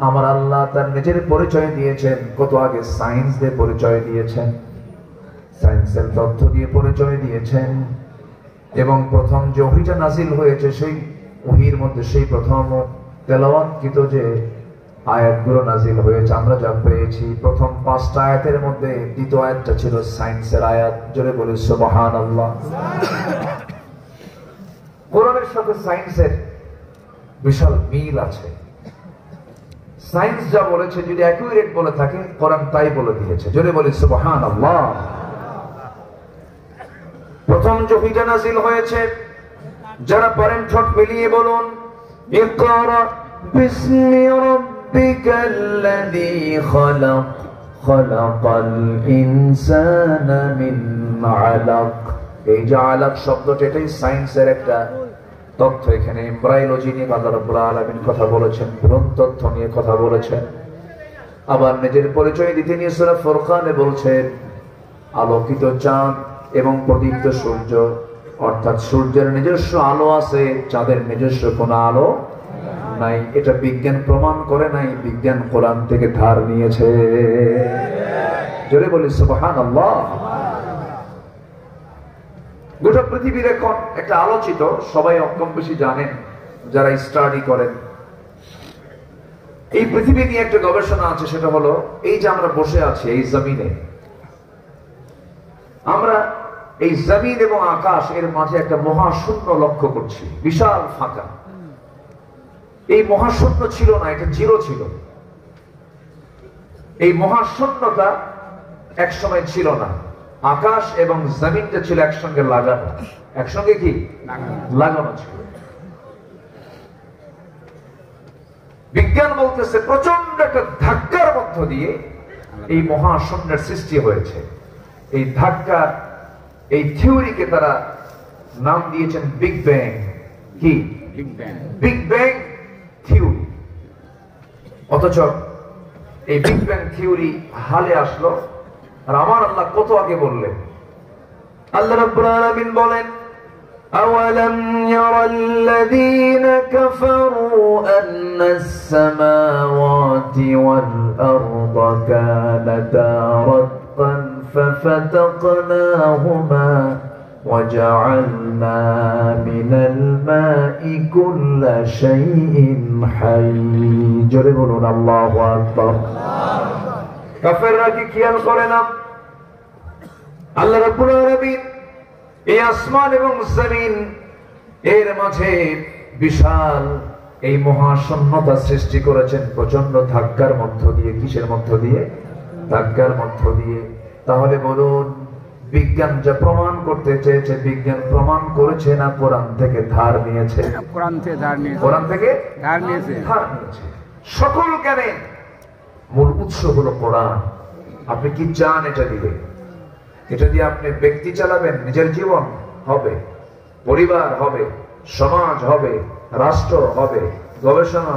আমার আল্লাহ তার নিজের পরিচয় দিয়েছেন, কত আগে সায়েন্স দিয়ে পরিচয় দিয়েছেন, সায়েন্সের তথ্য দিয়ে পরিচয় দিয়েছেন। এবং প্রথম যে ওহীটা নাজিল হয়েছে সেই ওহীর মধ্যে সেই প্রথম তেলাওয়াতকৃত যে আয়াতগুলো নাজিল হয়েছে, আমরা যা পেয়েছি প্রথম 5টা আয়াতের মধ্যে দ্বিতীয় আয়াতটা ছিল সায়েন্সের আয়াত। জোরে বলি সুবহানাল্লাহ। কোরআনের সাথে সায়েন্সের বিশাল মিল আছে। সায়েন্স যা বলেছে যদি অ্যাকুরেট বলে থাকে, কোরআন তাই বলে দিয়েছে। জোরে বলি সুবহানাল্লাহ। প্রথম যে ওহীটা নাজিল হয়েছে, যারা পারেন ঠোঁট মিলিয়ে বলুন ইকরা বিসমি রাব্বিকাল্লাযী খালাক খালাকাল ইনসানা মিন আলাক। এই যে আলাক শব্দটা, এটাই সায়েন্সের একটা তথ্য। এখানে এমব্রায়োলজি নিয়ে আল্লাহ রাব্বুল আলামিন কথা বলেছেন, ভ্রূণ তথ্য নিয়ে কথা বলেছেন। আবার নিজের পরিচয় দিতে নিয়ে সূরা ফুরকানে বলছেন আলোকিত চাঁদ এবং প্রদীপ্ত সূর্য, অর্থাৎ সূর্যের নিজস্ব আলো আছে, চাঁদের নিজস্ব কোনো আলো নাই। এটা বিজ্ঞান প্রমাণ করে নাই, বিজ্ঞান কোরআন থেকে ধার নিয়েছে। জোরে বলি সুবহানাল্লাহ। গোটা পৃথিবীর এখন একটা আলোচিত, সবাই কম বেশি জানেন যারা স্টাডি করেন, এই পৃথিবী নিয়ে একটা গবেষণা আছে। সেটা হলো এই যে আমরা বসে আছি এই জমিনে, আমরা এই জমিন এবং আকাশ এর মাঝে একটা মহাশূন্য লক্ষ্য করছি, বিশাল ফাঁকা। এই মহাশূন্য ছিল না, এটা জিরো ছিল। এই মহাশূন্যতা একসময় ছিল না। আকাশ এবং জমিনটা ছিল একসঙ্গে লাগানো, একসঙ্গে কি লাগানো ছিল। বিজ্ঞান বলতেছে প্রচন্ড একটা ধাক্কার মধ্য দিয়ে এই মহাশূন্যের সৃষ্টি হয়েছে। এই ধাক্কা, এই থিওরিকে তারা নাম দিয়েছেন বিগ ব্যাং। কি বিগ ব্যাং থিওরি। অথচ এই বিগ ব্যাং থিওরি হালে আসলো আর আমার আল্লাহ কত আগে বললেন। আল্লাহ রাব্বুল আলামিন বলেন আওয়ালাম ইয়ারাল্লাযীনা কাফারু আন্নাস সামাওয়াতি ওয়াল আরদা কানাতা রাতকান ففتقناهما وجعلنا من الماء كل شيء حي জোরে বলুন আল্লাহু আকবার। কাফেররা কি খেয়াল করে না আল্লাহ রাব্বুল আলামিন এই আসমান এবং জমিন এর মাঝে বিশাল এই মহাশূন্যতা সৃষ্টি করেছেন প্রচন্ড ধাক্কার মধ্য দিয়ে। কিসের মধ্য দিয়ে? ধাক্কার মধ্য দিয়ে। তাহলে বলুন বিজ্ঞান যা প্রমাণ করতে চেয়েছে, বিজ্ঞান প্রমাণ করেছে না কোরআন থেকে ধার নিয়েছে? কোরআন থেকে ধার নিয়েছে। কোরআন থেকে ধার নিয়েছে। সকল জ্ঞানের মূল উৎস হলো কোরআন। আপনি কি চান এটা দিবে? এটা দিয়ে আপনি ব্যক্তি চালাবেন, নিজের জীবন হবে, পরিবার হবে, সমাজ হবে, রাষ্ট্র হবে, গবেষণা